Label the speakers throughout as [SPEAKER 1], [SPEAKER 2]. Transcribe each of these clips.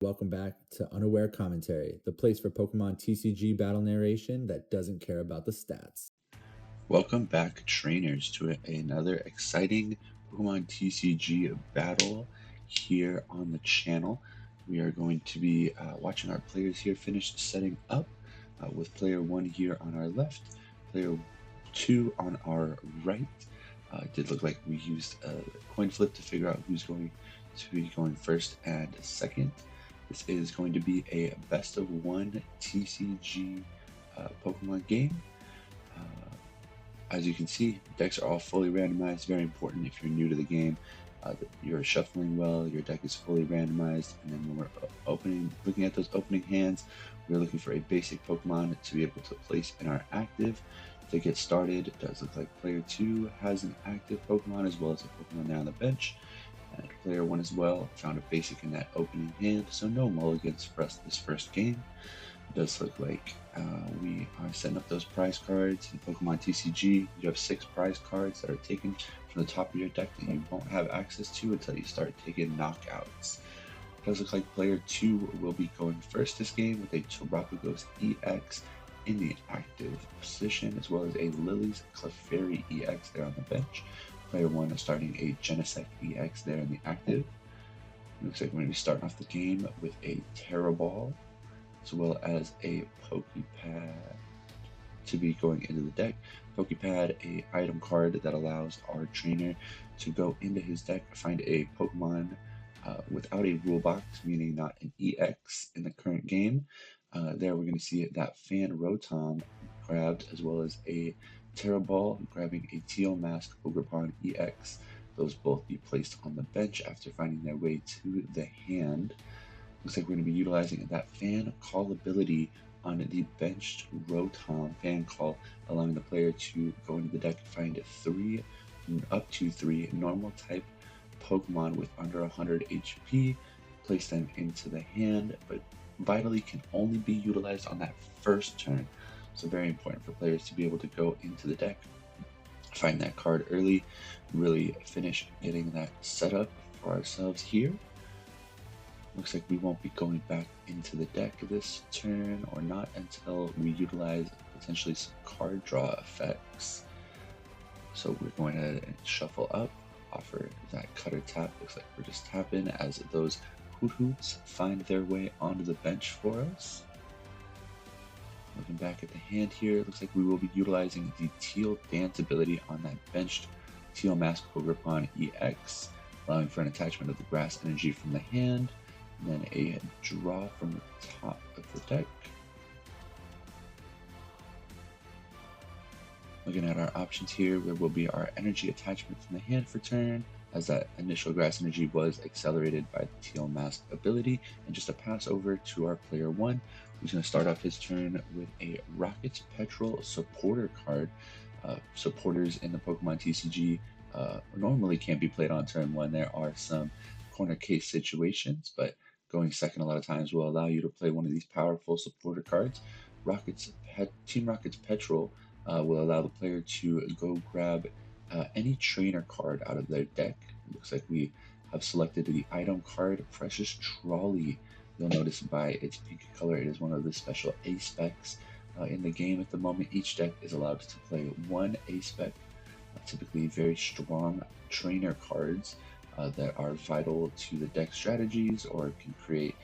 [SPEAKER 1] Welcome back to Unaware Commentary, the place for Pokemon TCG battle narration that doesn't care about the stats.
[SPEAKER 2] Welcome back, trainers, to another exciting Pokemon TCG battle here on the channel. We are going to be watching our players here finish setting up with player 1 here on our left, player 2 on our right. It did look like we used a coin flip to figure out who's going to be going first and second. This is going to be a best of 1 TCG Pokemon game. As you can see, decks are all fully randomized. Very important if you're new to the game. You're shuffling well, your deck is fully randomized, and then when we're looking at those opening hands, we're looking for a basic Pokemon to be able to place in our active. To get started, it does look like player 2 has an active Pokemon as well as a Pokemon there on the bench. And player 1 as well found a basic in that opening hand, so no mulligans for us this first game. It does look like we are setting up those prize cards in Pokemon TCG. You have 6 prize cards that are taken from the top of your deck that you won't have access to until you start taking knockouts. It does look like player 2 will be going first this game with a Terapagos EX in the active position, as well as a Lily's Clefairy EX there on the bench. Player 1 is starting a Genesect EX there in the active. It looks like we're going to be starting off the game with a Tera Ball, as well as a Pokepad to be going into the deck. Pokepad, a item card that allows our trainer to go into his deck, find a Pokemon without a rule box, meaning not an EX in the current game. There we're going to see that Fan Rotom grabbed, as well as a Tera Ball grabbing a Teal Mask Ogerpon EX. Those both be placed on the bench after finding their way to the hand. Looks like we're going to be utilizing that Fan Call ability on the benched Rotom Fan Call, allowing the player to go into the deck and find up to three normal type Pokemon with under 100 HP, place them into the hand, but vitally can only be utilized on that first turn. So very important for players to be able to go into the deck, find that card early, really finish getting that set up for ourselves here. Looks like we won't be going back into the deck this turn, or not until we utilize potentially some card draw effects. So we're going to shuffle up, offer that cutter tap. Looks like we're just tapping as those Hoots find their way onto the bench for us. Looking back at the hand here, it looks like we will be utilizing the Teal Dance ability on that benched Teal Mask Ogerpon EX, allowing for an attachment of the grass energy from the hand, and then a draw from the top of the deck. Looking at our options here, there will be our energy attachment from the hand for turn, as that initial grass energy was accelerated by the Teal Mask ability, and just a pass over to our player 1, who's going to start off his turn with a Rocket's Petrol supporter card. Supporters in the Pokemon TCG normally can't be played on turn 1. There are some corner case situations, but going second a lot of times will allow you to play one of these powerful supporter cards. Team Rocket's Petrol will allow the player to go grab any trainer card out of their deck. It looks like we have selected the item card Precious Trolley. You'll notice by its pink color, it is one of the special A-specs in the game at the moment. Each deck is allowed to play one A-spec, typically very strong trainer cards that are vital to the deck strategies or can create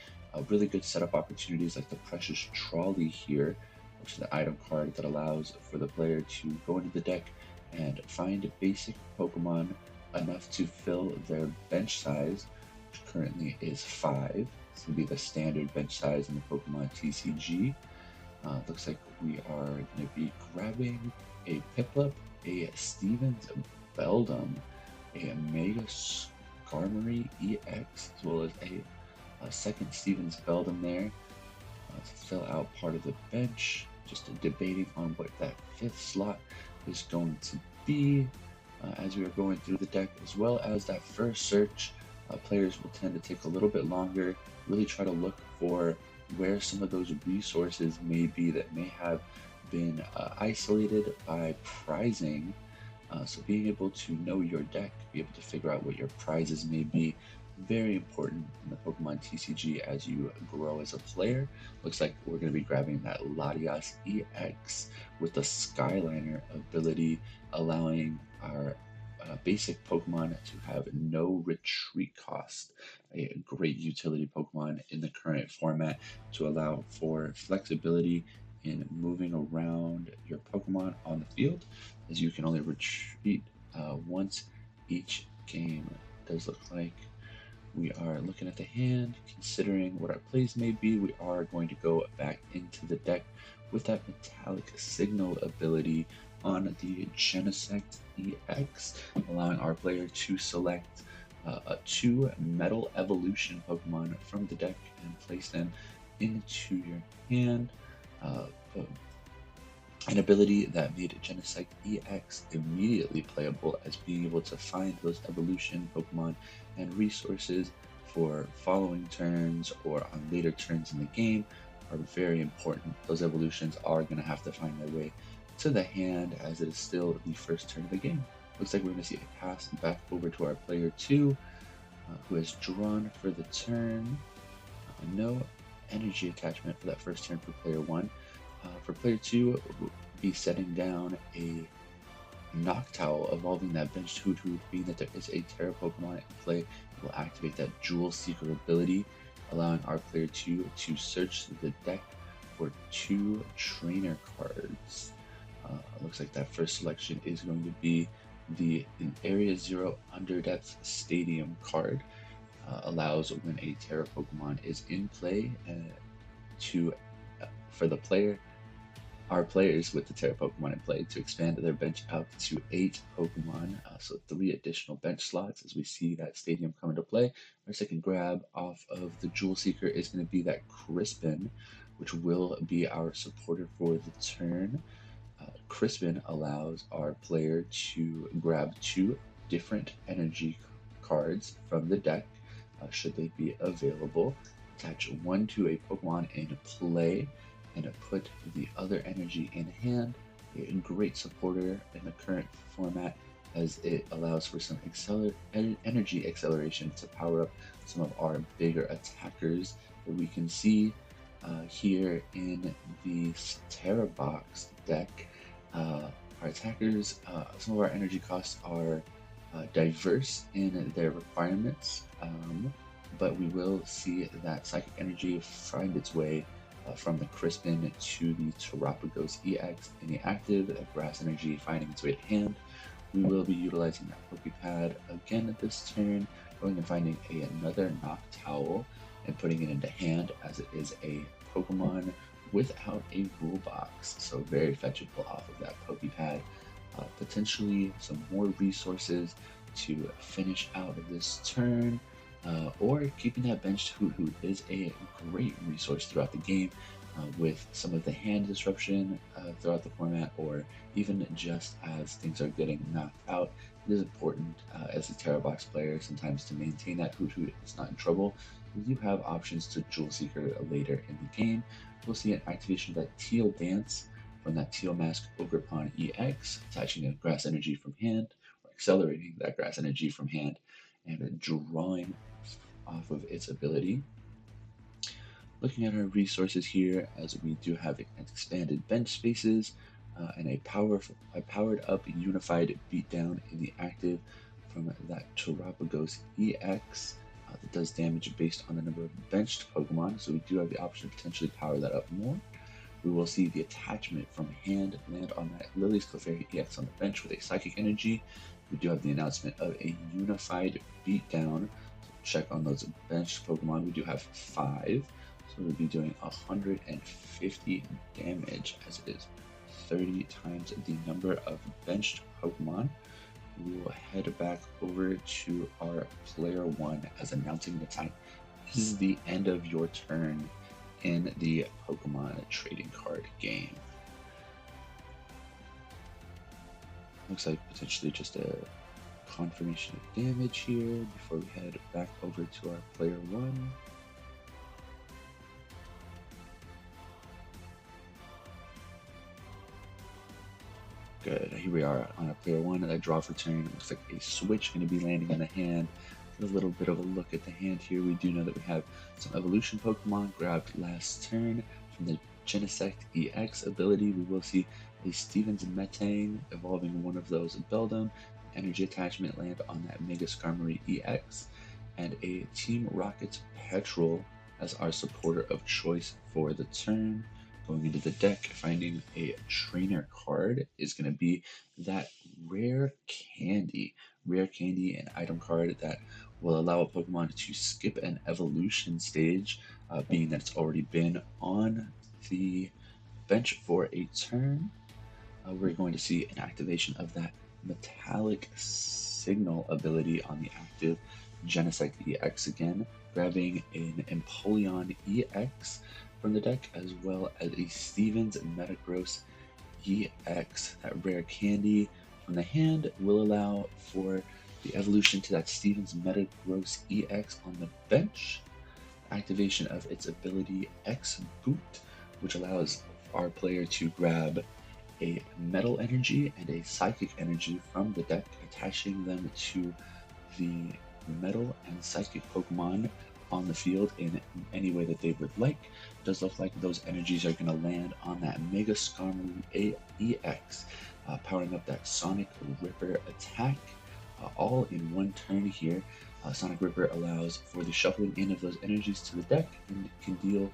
[SPEAKER 2] really good setup opportunities, like the Precious Trolley here, which is the item card that allows for the player to go into the deck and find basic Pokemon enough to fill their bench size, which currently is 5. This would be the standard bench size in the Pokemon TCG. Looks like we are going to be grabbing a Piplup, a Stevens Beldum, a Mega Skarmory EX, as well as a second Stevens Beldum there to fill out part of the bench. Just debating on what that 5th slot is going to be as we are going through the deck, as well as that first search. Players will tend to take a little bit longer, really try to look for where some of those resources may be that may have been isolated by prizing. So being able to know your deck, be able to figure out what your prizes may be, very important in the Pokemon TCG as you grow as a player. Looks like we're going to be grabbing that Latias EX with the Skyliner ability, allowing our basic Pokemon to have no retreat cost. A great utility Pokemon in the current format to allow for flexibility in moving around your Pokemon on the field, as you can only retreat once each game. It does look like we are looking at the hand, considering what our plays may be. We are going to go back into the deck with that Metallic Signal ability on the Genesect EX, allowing our player to select 2 Metal Evolution Pokemon from the deck and place them into your hand. Uh, an ability that made Genesect EX immediately playable, as being able to find those evolution Pokemon and resources for following turns or on later turns in the game are very important. Those evolutions are going to have to find their way to the hand, as it is still the first turn of the game. Looks like we're going to see a pass back over to our player 2, who has drawn for the turn. No energy attachment for that first turn for player 1. For player 2, we'll be setting down a Noctowl, evolving that benched Hoot, being that there is a Tera Pokemon in play. Will activate that Jewel Seeker ability, allowing our player 2 to search the deck for 2 trainer cards. Looks like that first selection is going to be the Area 0 Underdepth Stadium card. Allows when a Tera Pokemon is in play for the player, our players with the Tera Pokemon in play, to expand their bench out to 8 Pokemon, so 3 additional bench slots as we see that stadium come into play. Our second grab off of the Jewel Seeker is going to be that Crispin, which will be our supporter for the turn. Crispin allows our player to grab 2 different energy cards from the deck, should they be available, attach 1 to a Pokemon in play, and put the other energy in hand. A great supporter in the current format, as it allows for some energy acceleration to power up some of our bigger attackers that we can see here in the Tera Box deck. Our attackers, some of our energy costs are diverse in their requirements, but we will see that Psychic Energy find its way from the Crispin to the Terapagos EX in the active, Grass Energy finding its way to hand. We will be utilizing that Pokepad again at this turn, going and finding another Noctowl and putting it into hand, as it is a Pokemon without a rule box, so very fetchable off of that Pokepad. Potentially some more resources to finish out of this turn, or keeping that benched Hoot is a great resource throughout the game, with some of the hand disruption throughout the format, or even just as things are getting knocked out. It is important as a Tera Box player sometimes to maintain that Hoot is not in trouble. We do have options to Jewel Seeker later in the game. We'll see an activation of that Teal Dance from that Teal Mask Ogerpon EX, attaching a Grass Energy from hand, or accelerating that Grass Energy from hand, and drawing off of its ability. Looking at our resources here, as we do have expanded bench spaces and a powered up Unified Beatdown in the active from that Terapagos EX. That does damage based on the number of benched Pokemon, so we do have the option to potentially power that up more. We will see the attachment from hand land on that Lily's Clefairy EX on the bench with a Psychic Energy. We do have the announcement of a Unified Beatdown. So check on those benched Pokemon. We do have 5, so we'll be doing 150 damage, as it is 30 times the number of benched Pokemon. We will head back over to our player 1 as announcing an attack. This is the end of your turn in the Pokemon trading card game. Looks like potentially just a confirmation of damage here before we head back over to our player 1. Good. Here we are on a player 1, and that draw for turn. It looks like a switch going to be landing in the hand. Get a little bit of a look at the hand here. We do know that we have some evolution Pokemon grabbed last turn from the Genesect EX ability. We will see a Stevens Metang evolving one of those Beldum, energy attachment land on that Mega Skarmory EX, and a Team Rocket's Petrol as our supporter of choice for the turn. Going into the deck, finding a trainer card is going to be that rare candy. Rare candy, an item card that will allow a Pokemon to skip an evolution stage, being that it's already been on the bench for a turn. We're going to see an activation of that metallic signal ability on the active Genesect EX again, grabbing an Empoleon EX from the deck, as well as a Stevens Metagross EX. That rare candy from the hand will allow for the evolution to that Stevens Metagross EX on the bench, activation of its ability X Boot, which allows our player to grab a metal energy and a psychic energy from the deck, attaching them to the metal and psychic Pokemon on the field in any way that they would like. It does look like those energies are going to land on that Mega Skarmory EX, powering up that Sonic Ripper attack, all in one turn here. Sonic Ripper allows for the shuffling in of those energies to the deck and can deal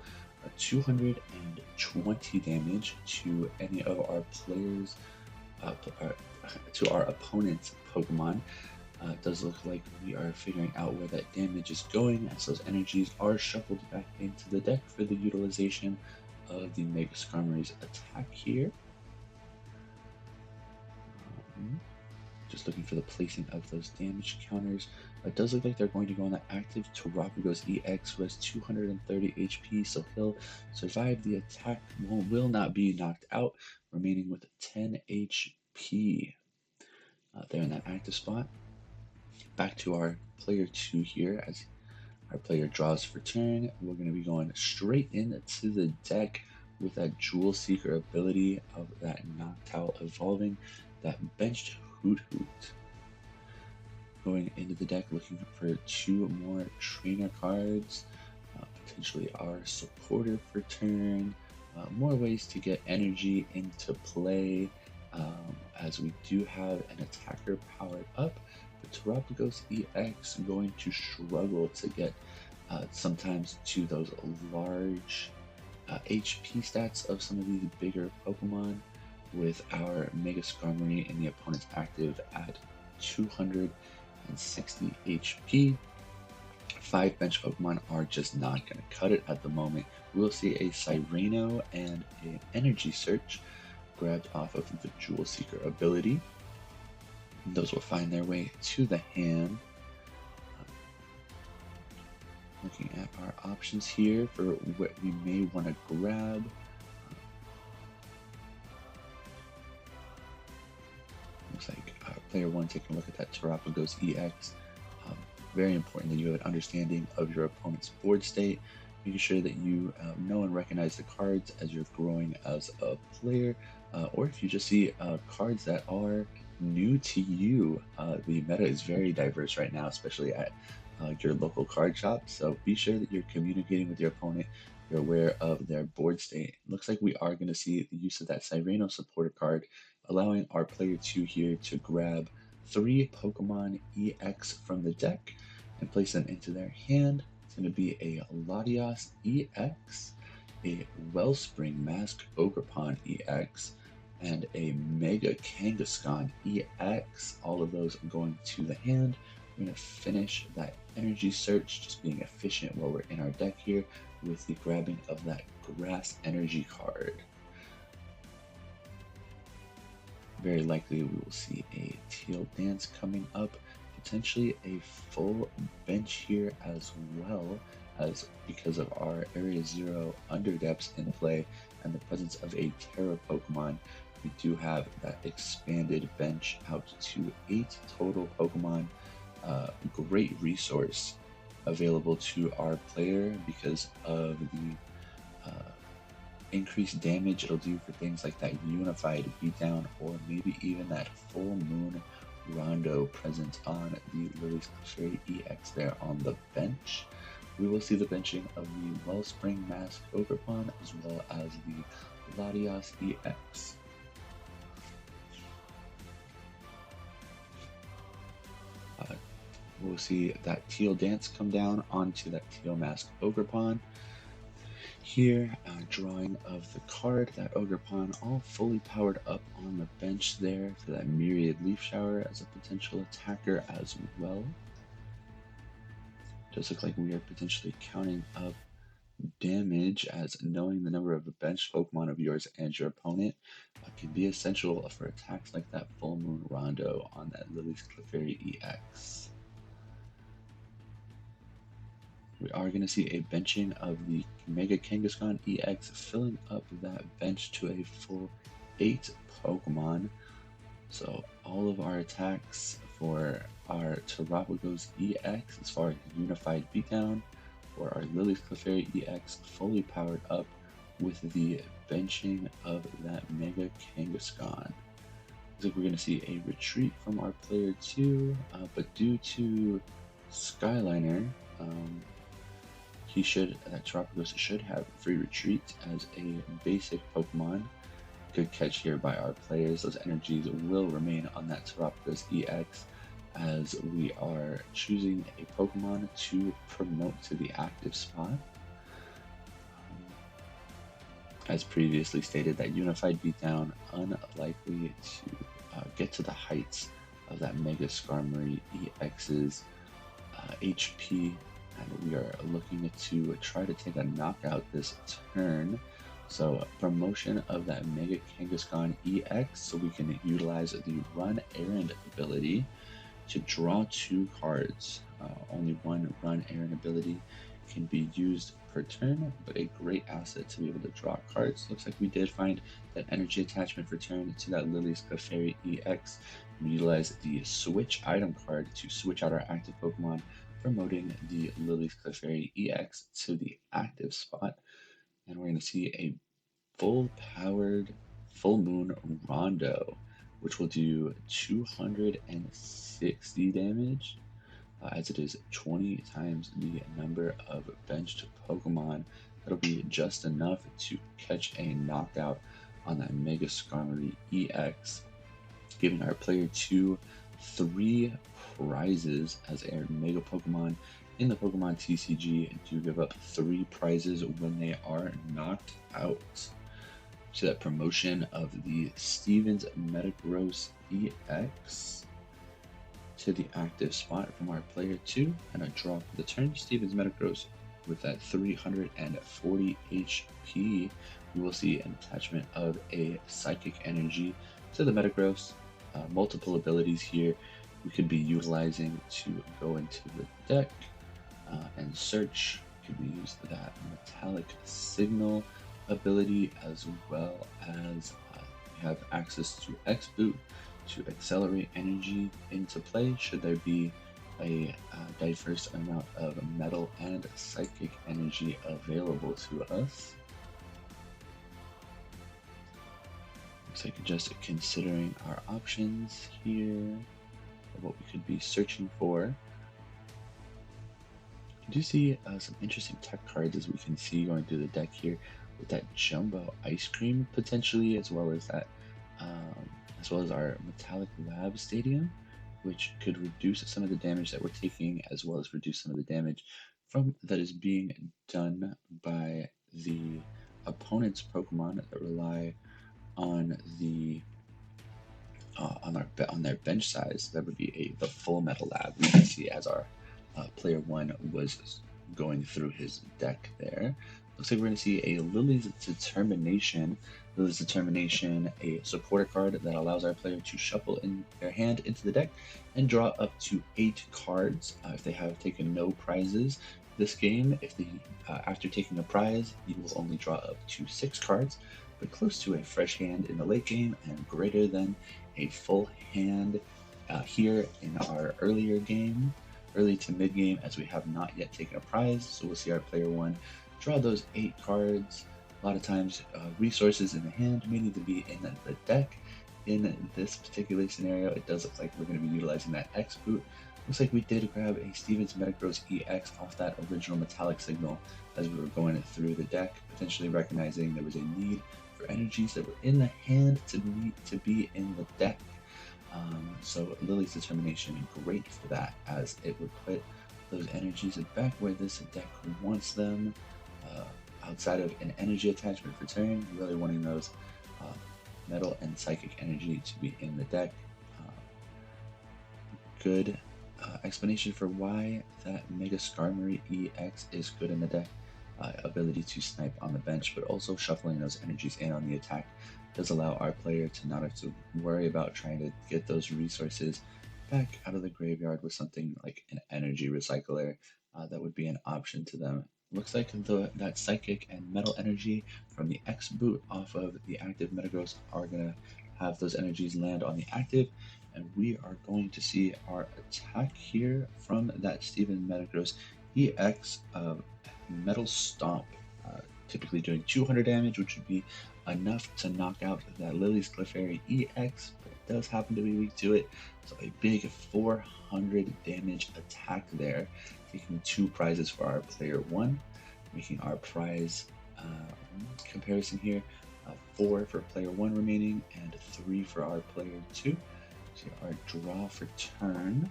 [SPEAKER 2] 220 damage to any of our players, to our opponent's Pokemon. It does look like we are figuring out where that damage is going as those energies are shuffled back into the deck for the utilization of the Mega Skarmory's attack here. Just looking for the placing of those damage counters. It does look like they're going to go on the active Terapagos EX, who has 230 HP, so he'll survive the attack, will not be knocked out, remaining with 10 HP there in that active spot. Back to our player 2 here, as our player draws for turn. We're going to be going straight into the deck with that Jewel Seeker ability of that Noctowl evolving, that benched Hoot Hoot. Going into the deck looking for 2 more trainer cards, potentially our supporter for turn, more ways to get energy into play, as we do have an attacker powered up. The Terapagos EX going to struggle to get sometimes to those large HP stats of some of these bigger Pokemon, with our Mega Skarmory in the opponent's active at 260 HP. 5 bench Pokemon are just not going to cut it at the moment. We'll see a Cyrano and an Energy Search grabbed off of the Jewel Seeker ability. Those will find their way to the hand. Looking at our options here for what we may want to grab. Looks like player 1 taking a look at that Terapagos EX. Very important that you have an understanding of your opponent's board state, making sure that you know and recognize the cards as you're growing as a player, or if you just see cards that are new to you. The meta is very diverse right now, especially at your local card shop, so be sure that you're communicating with your opponent, you're aware of their board state. Looks like we are going to see the use of that Cyrano supporter card, allowing our player 2 here to grab 3 Pokemon EX from the deck and place them into their hand. It's going to be a Latios EX, a Wellspring Mask Ogerpon EX, and a Mega Kangaskhan EX. All of those going to the hand. We're going to finish that Energy Search, just being efficient while we're in our deck here, with the grabbing of that Grass Energy card. Very likely we will see a Teal Dance coming up, potentially a full bench here as well, as because of our Area 0 Underdepths in play and the presence of a Tera Pokemon, we do have that expanded bench out to 8 total Pokemon. Great resource available to our player because of the increased damage it'll do for things like that Unified Beatdown, or maybe even that Full Moon Rondo present on the Lily's Clefairy EX there on the bench. We will see the benching of the Wellspring Mask Ogerpon as well as the Latios EX. We'll see that Teal Dance come down onto that Teal Mask Ogerpon. Here, drawing of the card, that Ogerpon all fully powered up on the bench there for that Myriad Leaf Shower as a potential attacker as well. Does look like we are potentially counting up damage, as knowing the number of bench Pokemon of yours and your opponent can be essential for attacks like that Full Moon Rondo on that Lily's Clefairy EX. We are going to see a benching of the Mega Kangaskhan EX, filling up that bench to a full 8 Pokemon. So all of our attacks for our Terapagos EX as far as Unified Beatdown, for our Lily's Clefairy EX fully powered up with the benching of that Mega Kangaskhan. Looks like we're going to see a retreat from our player 2, but due to Skyliner, that Terapagos should have free retreat as a basic Pokemon. Good catch here by our players. Those energies will remain on that Terapagos EX as we are choosing a Pokemon to promote to the active spot. As previously stated, that Unified Beatdown unlikely to get to the heights of that Mega Skarmory EX's HP, and we are looking to try to take a knockout this turn. So promotion of that Mega Kangaskhan EX, so we can utilize the Run Errand ability to draw 2 cards. Only one Run Errand ability can be used per turn, but a great asset to be able to draw cards. Looks like we did find that energy attachment for turn to that Lily's Clefairy EX. We utilize the Switch item card to switch out our active Pokemon, promoting the Lily's Clefairy EX to the active spot. And we're going to see a full-powered Full Moon Rondo, which will do 260 damage, as it is 20 times the number of benched Pokemon. That'll be just enough to catch a knockout on that Mega Skarmory EX, giving our player 2 3 prizes, as our Mega Pokemon in the Pokemon TCG do give up 3 prizes when they are knocked out. So that promotion of the Stevens Metagross EX to the active spot from our player 2, and a draw for the turn. Stevens Metagross with that 340 HP. We will see an attachment of a Psychic Energy to the Metagross. Multiple abilities here we could be utilizing to go into the deck and search. Could we use that Metallic Signal ability, as well as we have access to X-Boot to accelerate energy into play should there be a diverse amount of metal and psychic energy available to us. Looks like just considering our options here of what we could be searching for. You do see some interesting tech cards, as we can see going through the deck here, with that Jumbo Ice Cream potentially, as well as that, as well as our Metallic Lab Stadium, which could reduce some of the damage that we're taking, as well as reduce some of the damage that is being done by the opponent's Pokemon that rely on on their bench size. That would be the Full Metal Lab we can see as our player 1 was going through his deck there. Looks like we're going to see a Lily's Determination. Lily's Determination, a supporter card that allows our player to shuffle in their hand into the deck and draw up to 8 cards if they have taken no prizes this game. If they, after taking a prize, you will only draw up to 6 cards, but close to a fresh hand in the late game and greater than a full hand here in our early to mid game, as we have not yet taken a prize. So we'll see our player 1 draw those 8 cards. A lot of times resources in the hand may need to be in the deck, in this particular scenario, it does look like we're going to be utilizing that X boot. Looks like we did grab a Steven's Metagross EX off that original metallic signal as we were going through the deck, potentially recognizing there was a need for energies that were in the hand to be in the deck. So Lily's Determination, great for that, as it would put those energies back where this deck wants them, outside of an energy attachment for turn, really wanting those metal and psychic energy to be in the deck. Good explanation for why that Mega Skarmory EX is good in the deck. Ability to snipe on the bench, but also shuffling those energies in on the attack does allow our player to not have to worry about trying to get those resources back out of the graveyard with something like an energy recycler. That would be an option to them. Looks like that psychic and metal energy from the X boot off of the active Metagross are going to have those energies land on the active, and we are going to see our attack here from that Steven Metagross EX Metal Stomp, typically doing 200 damage, which would be enough to knock out that Lily's Clefairy EX, but it does happen to be weak to it, so a big 400 damage attack there, taking 2 prizes for our player 1, making our prize comparison here 4 for player 1 remaining and 3 for our player 2. So our draw for turn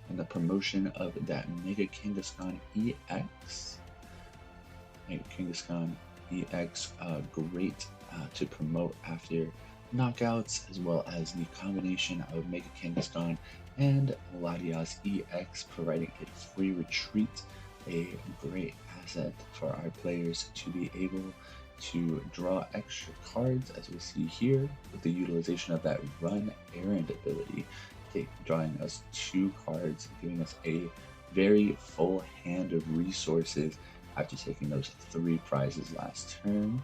[SPEAKER 2] and the promotion of that Mega Kangaskhan EX. Mega Kangaskhan EX, great to promote after knockouts, as well as the combination of Mega Kangaskhan and Latias EX, providing a free retreat, a great asset for our players to be able to draw extra cards, as we see here, with the utilization of that Run Errand ability, drawing us 2 cards, giving us a very full hand of resources after taking those 3 prizes last turn.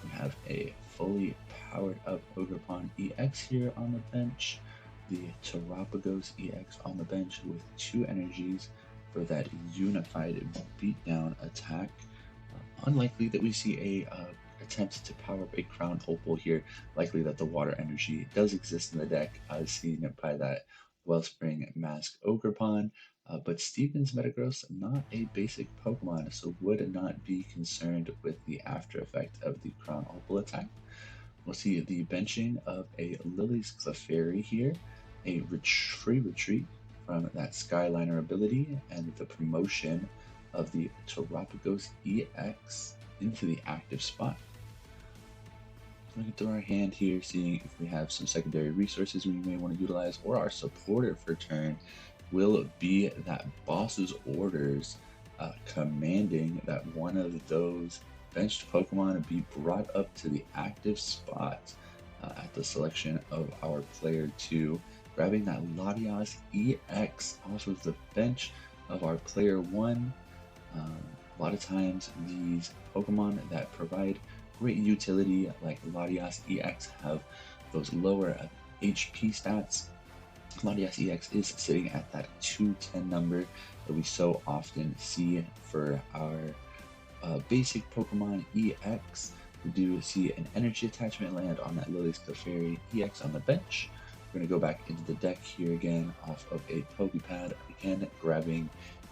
[SPEAKER 2] We have a fully powered up Ogerpon EX here on the bench, the Terapagos EX on the bench with 2 energies for that unified beatdown attack. Unlikely that we see a attempt to power up a Crown Opal here, likely that the water energy does exist in the deck, as seen by that Wellspring Mask Ogerpon. But Steven's Metagross, not a basic Pokemon, so would not be concerned with the after effect of the Crown Opal attack. We'll see the benching of a Lily's Clefairy here, a free retreat from that Skyliner ability, and the promotion of the Terapagos EX into the active spot. Looking through our hand here, seeing if we have some secondary resources we may want to utilize, or our supporter for turn will be that Boss's Orders, commanding that one of those benched Pokemon be brought up to the active spot at the selection of our player 2, grabbing that Latias EX off of the bench of our player 1. A lot of times these Pokemon that provide great utility like Latias EX have those lower HP stats. Latias EX is sitting at that 210 number that we so often see for our basic Pokemon EX. We do see an energy attachment land on that Lily's Clefairy EX on the bench. We're going to go back into the deck here again off of a Pokepad, again grabbing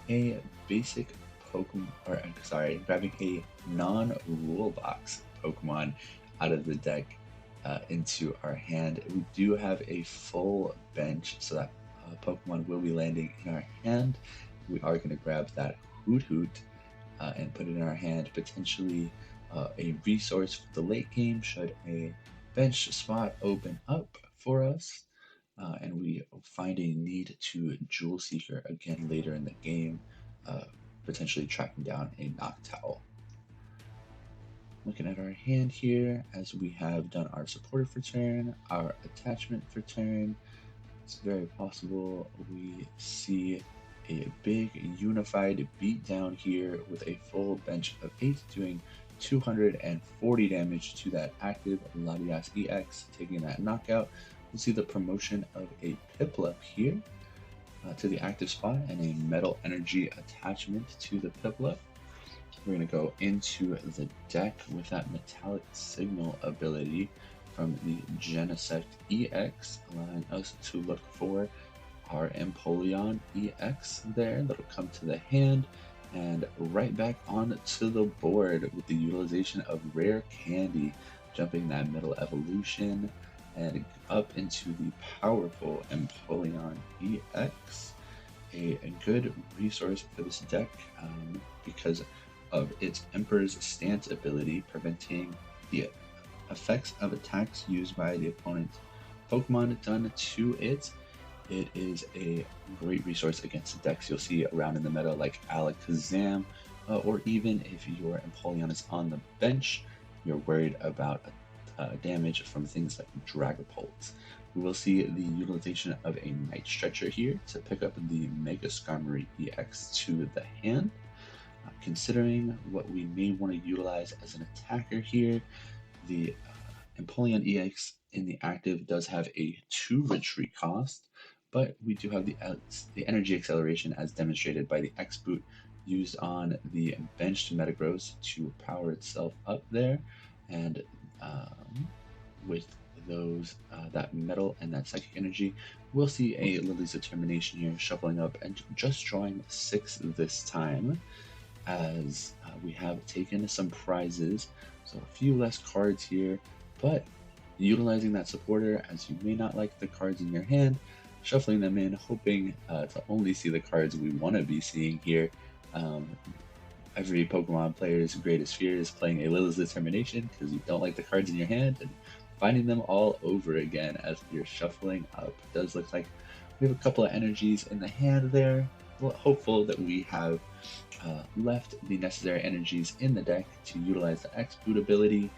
[SPEAKER 2] a basic Pokemon, grabbing a non-rule box Pokemon out of the deck into our hand. We do have a full bench, so that Pokemon will be landing in our hand. We are going to grab that Hoot and put it in our hand, potentially a resource for the late game should a bench spot open up for us, and we find a need to Jewel Seeker again later in the game, potentially tracking down a Noctowl. Looking at our hand here, as we have done our supporter for turn, our attachment for turn, it's very possible we see a big unified beatdown here with a full bench of 8 doing 240 damage to that active Latias EX, taking that knockout. We'll see the promotion of a Piplup here to the active spot and a metal energy attachment to the Piplup. We're going to go into the deck with that metallic signal ability, from the Genesect EX, allowing us to look for our Empoleon EX there. That'll come to the hand and right back onto the board with the utilization of Rare Candy, jumping that middle evolution and up into the powerful Empoleon EX. A good resource for this deck because of its Emperor's Stance ability, preventing the effects of attacks used by the opponent's Pokemon done to it. It is a great resource against decks you'll see around in the meta like Alakazam, or even if your Empoleon is on the bench, you're worried about damage from things like Dragapult. We will see the utilization of a Night Stretcher here to pick up the Mega Skarmory EX to the hand. Considering what we may want to utilize as an attacker here, the Empoleon EX in the active does have a 2 retreat cost, but we do have the energy acceleration as demonstrated by the X boot used on the benched Metagross to power itself up there, and with those that metal and that psychic energy, we'll see a Lily's Determination here shuffling up and just drawing 6 this time, as we have taken some prizes, so a few less cards here, but utilizing that supporter as you may not like the cards in your hand, shuffling them in, hoping to only see the cards we want to be seeing here. Every Pokemon player's greatest fear is playing a Lily's Determination because you don't like the cards in your hand and finding them all over again as you're shuffling up. It does look like we have a couple of energies in the hand there. Well, hopeful that we have left the necessary energies in the deck to utilize the X-Boot ability.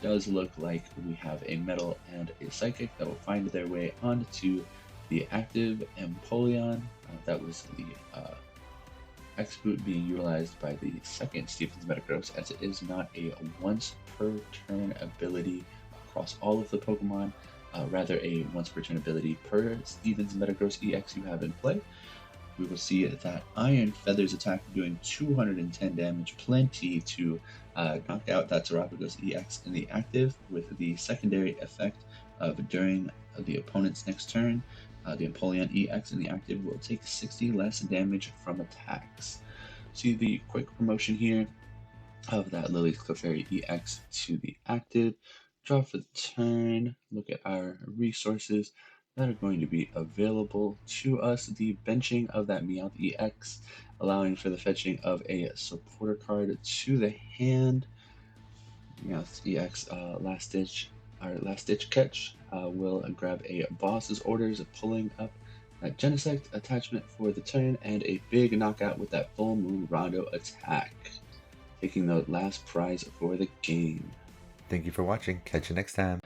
[SPEAKER 2] Does look like we have a metal and a psychic that will find their way onto the active Empoleon. That was the X-Boot being utilized by the second Stevens Metagross, as it is not a once per turn ability across all of the Pokemon, rather a once per turn ability per Stevens Metagross EX you have in play. We will see that Iron Feather's attack doing 210 damage, plenty to knock out that Terapagos EX in the active, with the secondary effect of during the opponent's next turn, the Empoleon EX in the active will take 60 less damage from attacks. See the quick promotion here of that Lily's Clefairy EX to the active. Draw for the turn, look at our resources that are going to be available to us. The benching of that Meowth EX, allowing for the fetching of a supporter card to the hand. Meowth EX last ditch catch will grab a boss's orders, pulling up that Genesect attachment for the turn, and a big knockout with that Full Moon Rondo attack, taking the last prize for the game.
[SPEAKER 1] Thank you for watching. Catch you next time.